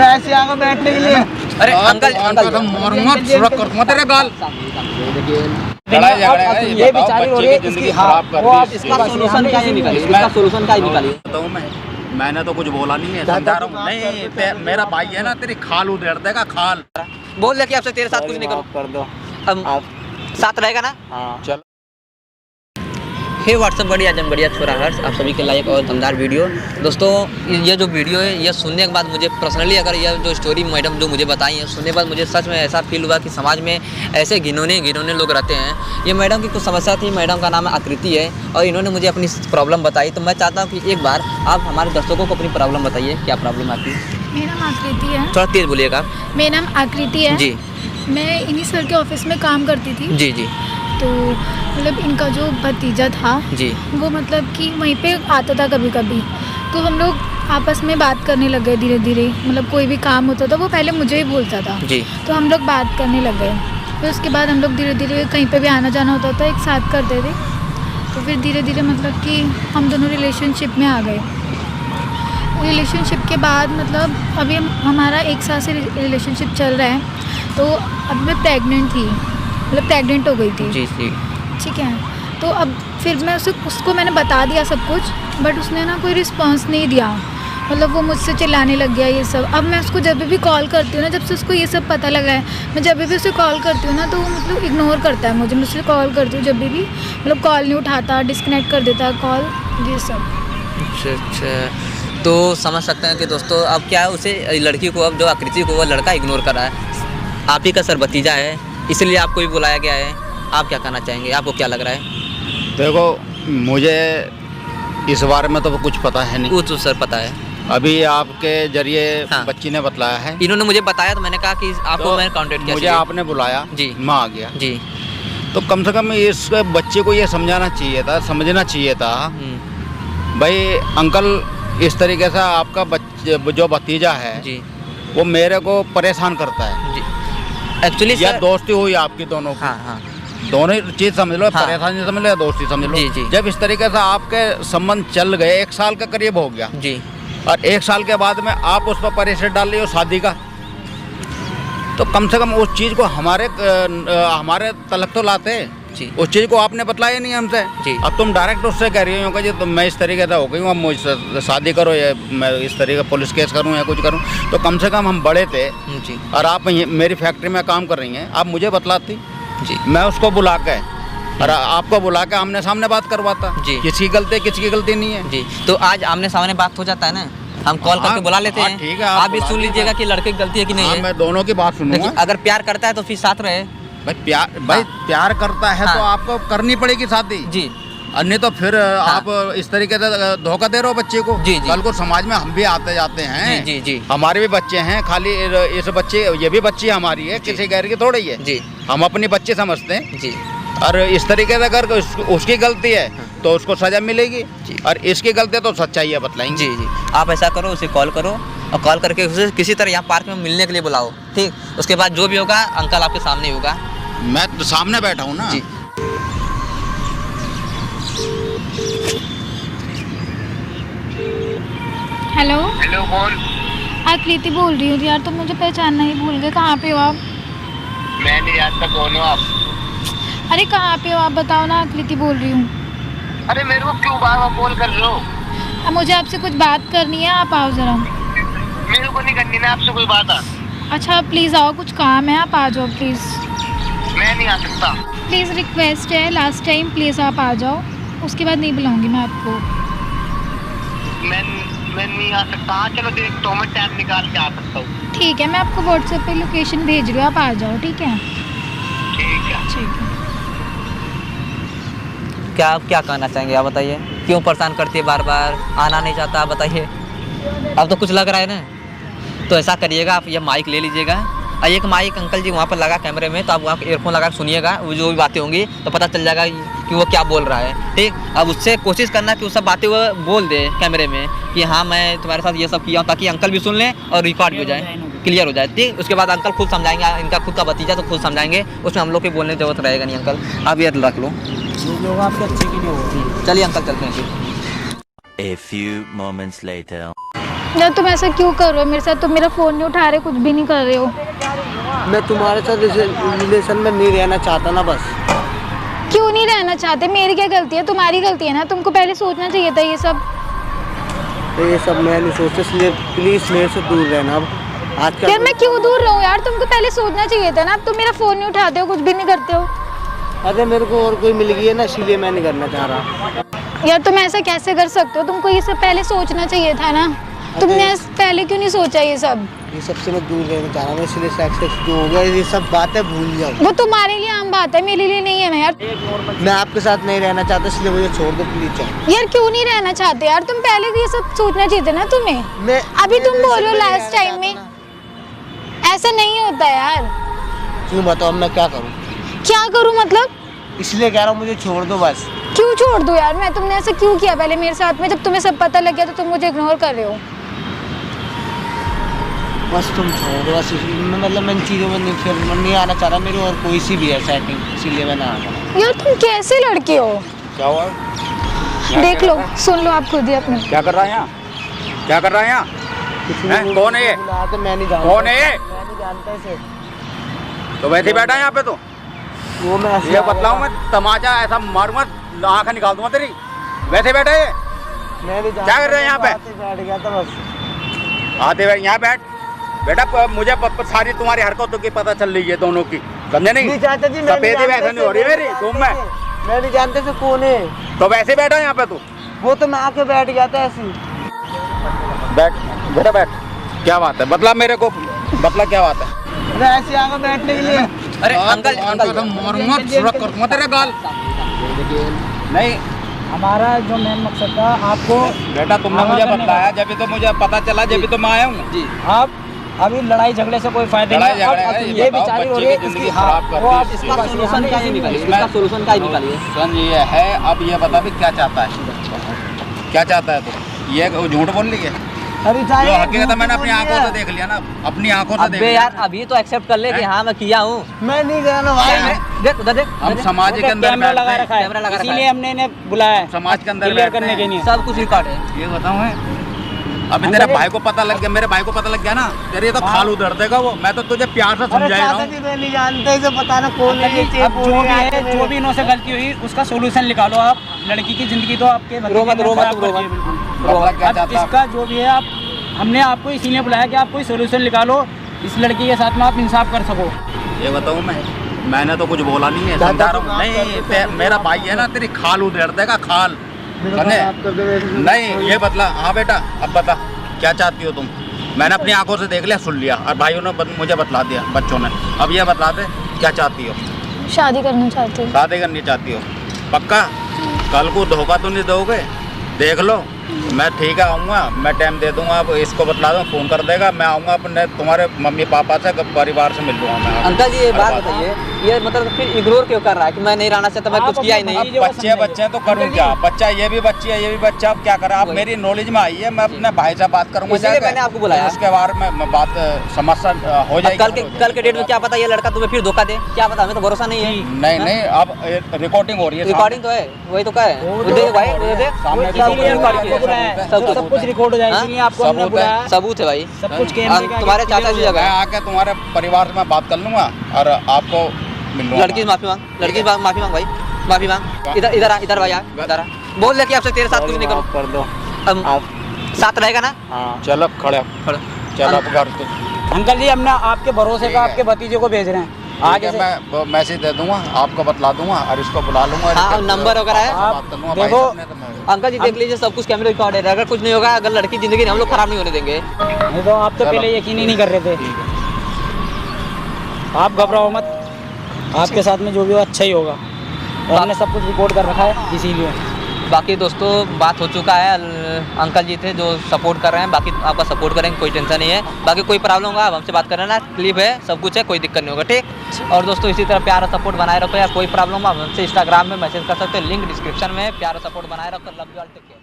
ऐसे आगे बैठने के लिए। अरे अंकल अंकल मारूंगा तेरे गाल। ये बेचारी हो रही है इसकी, हाँ वो आप इसका सोल्यूशन क्या है निकालिए, इसका सोल्यूशन क्या है निकालिए। तो मैंने तो कुछ बोला नहीं है, समझा रहा हूँ। नहीं मेरा भाई है ना, तेरी खाल उधेड़ देगा खाल। बोल दे कि आपसे तेरे साथ कुछ नहीं करूँ, कर दो अब साथ रहेगा ना। हाँ चल हे व्हाट्सअप बढ़िया जम बढ़िया छोरा हर्ष, आप सभी के लाइक और दमदार वीडियो। दोस्तों ये जो वीडियो है ये सुनने के बाद मुझे पर्सनली अगर यह जो स्टोरी मैडम जो मुझे बताई है सुनने के बाद मुझे सच में ऐसा फील हुआ कि समाज में ऐसे घिनौने लोग रहते हैं। ये मैडम की कुछ समस्या थी, मैडम का नाम आकृति है और इन्होंने मुझे अपनी प्रॉब्लम बताई। तो मैं चाहता हूँ कि एक बार आप हमारे दर्शकों को अपनी प्रॉब्लम बताइए, क्या प्रॉब्लम आपकी। मेरा नाम आकृति है। थोड़ा तेज बोलिएगा। मेरा नाम आकृति है जी। मैं इन्हीं सर के ऑफिस में काम करती थी। जी जी। तो मतलब इनका जो भतीजा था जी वो मतलब कि वहीं पे आता था कभी कभी, तो हम लोग आपस में बात करने लग गए धीरे धीरे। मतलब कोई भी काम होता था वो पहले मुझे ही बोलता था जी। तो हम लोग बात करने लग गए। फिर उसके बाद हम लोग धीरे धीरे कहीं पे भी आना जाना होता था एक साथ करते थे। तो फिर धीरे धीरे मतलब कि हम दोनों रिलेशनशिप में आ गए। रिलेशनशिप के बाद मतलब अभी हमारा 1 साल से रिलेशनशिप चल रहा है। तो अब मैं प्रेग्नेंट थी, मतलब प्रेग्नेंट हो गई थी। जी जी। ठीक है। तो अब फिर मैं उसको मैंने बता दिया सब कुछ, बट उसने ना कोई रिस्पांस नहीं दिया। मतलब वो मुझसे चिल्लाने लग गया ये सब। अब मैं उसको जब भी कॉल करती हूँ ना, जब से उसको ये सब पता लगा है, मैं जब भी उसे कॉल करती हूँ ना तो वो मतलब इग्नोर करता है मुझे। मुझसे कॉल करती हूँ जब भी मतलब कॉल नहीं उठाता, डिस्कनेक्ट कर देता कॉल, ये सब। अच्छा अच्छा। तो समझ सकते हैं कि दोस्तों अब क्या है, उसे लड़की को अब जो आकृति को वो लड़का इग्नोर कर रहा है। आप ही का सर भतीजा है इसलिए आपको भी बुलाया गया है। आप क्या कहना चाहेंगे, आपको क्या लग रहा है। देखो, मुझे इस बारे में तो कुछ पता है नहीं। वो तो सर पता है, अभी आपके जरिए हाँ। बच्ची ने बतलाया है। इन्होंने मुझे बताया तो मैंने कहा कि आपको तो मैंने कांटेक्ट किया। मुझे आपने बुलाया जी। मैं आ गया जी। तो कम से कम इस बच्चे को ये समझाना चाहिए था, समझना चाहिए था भाई अंकल इस तरीके से आपका जो भतीजा है जी वो मेरे को परेशान करता है। जी। एक्चुअली या दोस्ती हुई आपकी दोनों की, हाँ हाँ दोनों चीज समझ लो, हाँ। परेशानी समझ लो या दोस्ती समझ लो। जी, जी। जब इस तरीके से आपके संबंध चल गए, 1 साल का करीब हो गया जी। और 1 साल के बाद में आप उस पर प्रेशर डाल रही हो शादी का, तो कम से कम उस चीज़ को हमारे तलक तो लाते। जी। उस चीज़ को आपने बतलाया नहीं हमसे। जी। अब तुम डायरेक्ट उससे कह रही हो कि जी तुम मैं इस तरीके से हो गई हूँ, अब मुझसे शादी करो या मैं इस तरीके पुलिस केस करूँ या कुछ करूँ। तो कम से कम हम बड़े थे जी और आप मेरी फैक्ट्री में काम कर रही हैं, आप मुझे बतलाती। जी। मैं उसको बुला के और आपको बुला के आमने सामने बात करवाता। जी। किसकी गलती है, किसकी गलती नहीं है। जी। तो आज आमने सामने बात हो जाता है ना, हम कॉल हाँ, करके बुला लेते हाँ, हैं। ठीक है, आप भी बुला सुन लीजिएगा कि लड़के की गलती है कि नहीं हाँ, है। मैं दोनों की बात सुनूंगा। देखिए, अगर प्यार करता है तो फिर साथ रहे। भाई प्यार करता है हाँ। तो आपको करनी पड़ेगी शादी। जी। अन्य तो फिर आप इस तरीके से धोखा दे रहे हो बच्चे को। जी, जी। कल को समाज में हम भी आते जाते हैं। जी, जी, जी। हमारे भी बच्चे हैं, खाली इस बच्चे ये भी बच्ची हमारी है, किसी गैर की थोड़ी है। जी। हम अपनी बच्चे समझते हैं। जी। और इस तरीके से अगर उसकी गलती है तो उसको सजा मिलेगी जी। और इसकी गलती है तो सच्चाई है बतलाएंगे। जी जी। आप ऐसा करो, उसे कॉल करो और कॉल करके उसे किसी तरह यहाँ पार्क में मिलने के लिए बुलाओ, ठीक। उसके बाद जो भी होगा अंकल आपके सामने ही होगा। मैं तो सामने बैठा हूँ ना। जी। हेलो हेलो कौन? आकृति बोल रही हूँ यार, तुम मुझे पहचानना ही भूल गए। कहाँ पे हो आप? मैं नहीं जानता कौन हो आप। अरे कहाँ पे हो आप बताओ ना, आकृति बोल रही हूँ। अरे मेरे को क्यों बार बार कॉल कर रहे हो? अब मुझे आपसे कुछ बात करनी है, आप आओ ज़रा। मेरे को नहीं करनी ना आपसे कोई बात। अच्छा प्लीज़ आओ, कुछ काम है, आप आ जाओ प्लीज़। मैं नहीं आ सकता। प्लीज़ रिक्वेस्ट है, लास्ट टाइम प्लीज़ आप आ जाओ, उसके बाद नहीं बुलाऊंगी मैं आपको। मैं नहीं आ सकता। हाँ चलो देख तो मैं टाइम निकाल के आ सकता हूँ। ठीक है, मैं आपको व्हाट्सएप पे लोकेशन भेज रही हूँ, आप आ जाओ, ठीक है। ठीक है। ठीक है। क्या कहना चाहेंगे आप बताइए, क्यों परेशान करती है बार बार, आना नहीं चाहता, बताइए। अब तो कुछ लग रहा है ना, तो ऐसा करिएगा, आप ये माइक ले लीजिएगा और एक माइक अंकल जी वहाँ पर लगा कैमरे में, तो आप वहाँ ईयरफोन लगा सुनिएगा, वो जो भी बातें होंगी तो पता चल जाएगा कि वो क्या बोल रहा है, ठीक। अब उससे कोशिश करना कि वो सब बातें वो बोल दे कैमरे में कि हाँ मैं तुम्हारे साथ ये सब किया हूँ, ताकि अंकल भी सुन लें और रिकॉर्ड भी हो जाए, क्लियर हो जाए, ठीक। उसके बाद अंकल खुद समझाएंगे, इनका खुद का भतीजा तो खुद समझाएंगे, उसमें हम लोग के बोलने की जरूरत रहेगा नहीं। अंकल आप ये रख लो, लोग आपके अच्छे के लिए हो। चलिए अंकल चलते हैं फिर। A few moments later. यार तुम ऐसा क्यों कर रहे हो मेरे साथ? तुम मेरा फ़ोन नहीं उठा रहे, कुछ भी नहीं कर रहे हो। मैं तुम्हारे साथ रिलेशन में नहीं रहना चाहता ना, बस। क्यों नहीं रहना चाहते? मेरी क्या गलती है? तुम्हारी गलती है ना, तुमको पहले सोचना चाहिए था ये सब। तो ये सब मैं नहीं सोचता, इसलिए प्लीज़ मेरे से दूर रहना। अब आज यार मैं क्यों दूर रहूँ यार? तुमको पहले सोचना चाहिए था ना। अब तुम मेरा फ़ोन नहीं उठाते हो, कुछ भी नहीं करते हो। अरे मेरे को और कोई मिल गई है ना, इसलिए मैं नहीं करना चाह रहा। यार तुम ऐसा कैसे कर सकते हो? तुमको ये सब पहले सोचना चाहिए था ना। तुमने पहले क्यों नहीं सोचा ये सब? ये सबसे मैं दूर रहना चाह रहा हूँ, इसलिए सेक्स जो हो गया ये सब बातें भूल जाओ। वो तुम्हारे लिए आम बात है, मेरे लिए नहीं है ना यार। मैं आपके साथ नहीं रहना चाहता, इसलिए मुझे छोड़ दो प्लीज। यार क्यों नहीं रहना चाहते यार? तुम पहले ये सब सोचना चाहिए था ना तुम्हें। मैं अभी तुम बोलो लास्ट टाइम में ऐसा नहीं होता यार। क्यों बताओ, अब मैं क्या करूँ? क्या करूँ मतलब? इसलिए कह रहा हूँ मुझे छोड़ दो बस। क्यों छोड़ दूँ यार मैं? तुमने ऐसा क्यों किया पहले मेरे साथ में? जब तुम्हें सब पता लग गया तो तुम मुझे इग्नोर कर रहे हो। बस तुम छोड़ दो बस। मतलब मैं इन चीज़ों में नहीं आना चाह रहा। मेरी और कोई सी भी है सेटिंग, इसीलिए मैं ना आ रहा। यार तुम कैसे लड़के हो? क्या हुआ? देख लो, सुन लो आप खुद ही अपने। क्या कर रहा है यहाँ? क्या कर रहा है यहाँ? हैं? कौन है ये? तो मैं नहीं जानता। कौन है ये? मैं नहीं जानता इसे। तो वैसे ही बैठा है यहाँ पे तो। वो मैं ऐसे ये बतलाऊँ मैं, तमाचा ऐसा मारूंगा, आँखें निकाल दूंगा तेरी। वैसे बैठा है ये? मैं नहीं जानता। क्या कर रहे हैं यहाँ पे? बैठ गया था बस। आते हुए यहाँ बैठ बेटा। मुझे सारी तुम्हारी हरकतों की पता चल रही है दोनों की, समझे नहीं? चाचा जी सफेदी वैसे नहीं हो रही मेरी तुम में। मैं नहीं जानते से कौन है। तो वैसे बैठा यहाँ पे तू। वो तो मैं आके बैठ गया था ऐसे ही। बैठ बेटा बैठ। क्या बात है? बतला मेरे को, बतला क्या बात है? अरे ऐसे आके बैठने के लिए। अरे अंकल मारूंगा, सुरख करूंगा तेरे गाल। नहीं हमारा जो मेन मकसद था आपको बेटा, तुमने मुझे बताया, जब भी तो मुझे पता चला, जब भी तो मैं आया हूँ जी। आप अभी लड़ाई झगड़े से कोई फायदा लड़ाई नहीं झगड़े है। है, अब ये ये बताओ, बेचारी हो बच्चे रही है की इसकी। जिंदगी हाँ, खराब कर वो दी आप इसकी। इसका सोल्यूशन क्या ही निकालिए, इसमें- इसका सोल्यूशन क्या ही निकालिए। सन ये है, अब ये बता भी क्या चाहता है? क्या चाहता है तू? ये झूठ बोल रही है? अभी जो हकीकत है मैंने अपनी आंखों से देख लिया ना, अपनी आंखों से देख अबे लिया। यार अभी तो एक्सेप्ट कर ले कि हाँ मैं किया हूँ। मैं नहीं गया ना भाई। देख उधर देख, हम समाज के अंदर कैमरा लगा बैठते रखा हैं, है, कैमरा लगा रखा इसीलिए है। हमने इन्हें बुलाया है समाज के अंदर क्लियर बैठते करने के हैं। लिए। सब कुछ रिकॉर्ड है। ये बताऊँ है, अभी तेरे भाई को पता लग गया, मेरे भाई को पता लग गया ना, तेरे तो खाल उधर देगा वो। मैं तो तुझे प्यार से समझा रहा हूँ। मैं नहीं जानता इसे, पता ना कौन है ये। अब जो भी है, जो भी इन्हों से गलती हुई उसका सोल्यूशन निकालो आप। लड़की की जिंदगी तो आपके भतीजे रो मत, ने रो मत, खराब कर रो दी है मत। बिल्कुल। बतला क्या अब चाहता है? इसका जो भी है, आप हमने आपको इसीलिए बुलाया कि आप कोई सोल्यूशन निकालो, इस लड़की के साथ में आप इंसाफ कर सको। ये बताऊँ मैंने तो कुछ बोला नहीं है, समझा रहा हूँ। नहीं मेरा भाई है ना, तेरी खाल उधेड़ देगा, खाल। समझे? नहीं ये बतला। हाँ बेटा अब बता क्या चाहती हो तुम? मैंने अपनी आंखों से देख लिया, सुन लिया, और भाइयों ने मुझे बतला दिया, बच्चों ने। अब ये बतला दे क्या चाहती हो? शादी करना चाहती हूँ। शादी करनी चाहती हो? पक्का? कल को धोखा तो नहीं दोगे? देख लो, मैं ठीक है आऊँगा, मैं टाइम दे दूंगा। अब इसको बतला दूँ, फ़ोन कर देगा, मैं आऊँगा अपने तुम्हारे मम्मी पापा से, परिवार से मिल लूँगा मैं। अंकल जी ये बात बताइए, ये मतलब फिर इग्नोर क्यों कर रहा है कि मैं नहीं रहना चाहता, मैं कुछ किया ही नहीं। अब बच्चे तो करूँ क्या? बच्चा ये भी बच्ची है, ये भी बच्चा, अब क्या करें? आप मेरी नॉलेज में आई है, मैं अपने भाई से बात करूँगा इसीलिए जाके। मैंने आपको बुलाया। उसके बारे में बात समस्या हो अब जाएगी। कल के डेट में क्या पता ये लड़का तुम्हें फिर धोखा दे, क्या पता, हमें तो भरोसा नहीं है। नहीं अब रिकॉर्डिंग हो रही है, रिकॉर्डिंग तो है, वही तो क्या है। देख भाई, देख सामने इसीलिए आपको बुलाया है। सब कुछ रिकॉर्ड हो जाए, हाँ? इसीलिए आपको हमने सबूत है। बुलाया है। सबूत है भाई। सब कुछ कैमरे के आगे तुम्हारे चाचा जी मैं जगह आके तुम्हारे परिवार से मैं बात कर लूँगा और आपको मिल लूँगा। लड़की से माफी मांग, लड़की से माफी मांग भाई, माफी मांग। इधर इधर आ, इधर भाई आ, इधर आ। बोल दे कि आपसे तेरे साथ कुछ नहीं करूँ। कर दो अब आप। साथ रहेगा ना? हाँ चलो खड़े खड़ो। चलो अब घर तो अंकल जी हमने आपके भरोसे ठीक का है। आपके भतीजे को भेज रहे हैं आगे आगे से। मैं मैसेज दे दूंगा, आपको बतला दूंगा और इसको बुला लूंगा। हाँ, नंबर वगैरह है। बात कर लूंगा भाई देखो, साहब ने तो मैं- अंकल जी देख लीजिए, सब कुछ कैमरे रिकॉर्ड है। अगर कुछ नहीं होगा, अगर लड़की जिंदगी हम लोग खराब नहीं होने देंगे। नहीं तो आप तो चलो। पहले यकीन ही नहीं कर रहे थे। ठीक है। आप घबराओ मत, आपके साथ में जो भी हो अच्छा ही होगा। और हमने सब कुछ रिकॉर्ड कर रखा है, इसीलिए। बाकी दोस्तों बात हो चुका है। अंकल जी थे जो सपोर्ट कर रहे हैं, बाकी आपका सपोर्ट करेंगे, कोई टेंशन नहीं है। बाकी कोई प्रॉब्लम होगा आप हमसे बात कर लेना, क्लिप है, सब कुछ है, कोई दिक्कत नहीं होगा, ठीक। और दोस्तों इसी तरह प्यार और सपोर्ट बनाए रखो यार। कोई प्रॉब्लम हो हमसे इंस्टाग्राम में मैसेज कर सकते हैं, लिंक डिस्क्रिप्शन में है। प्यार और सपोर्ट बनाए रखो। Love you all, take care.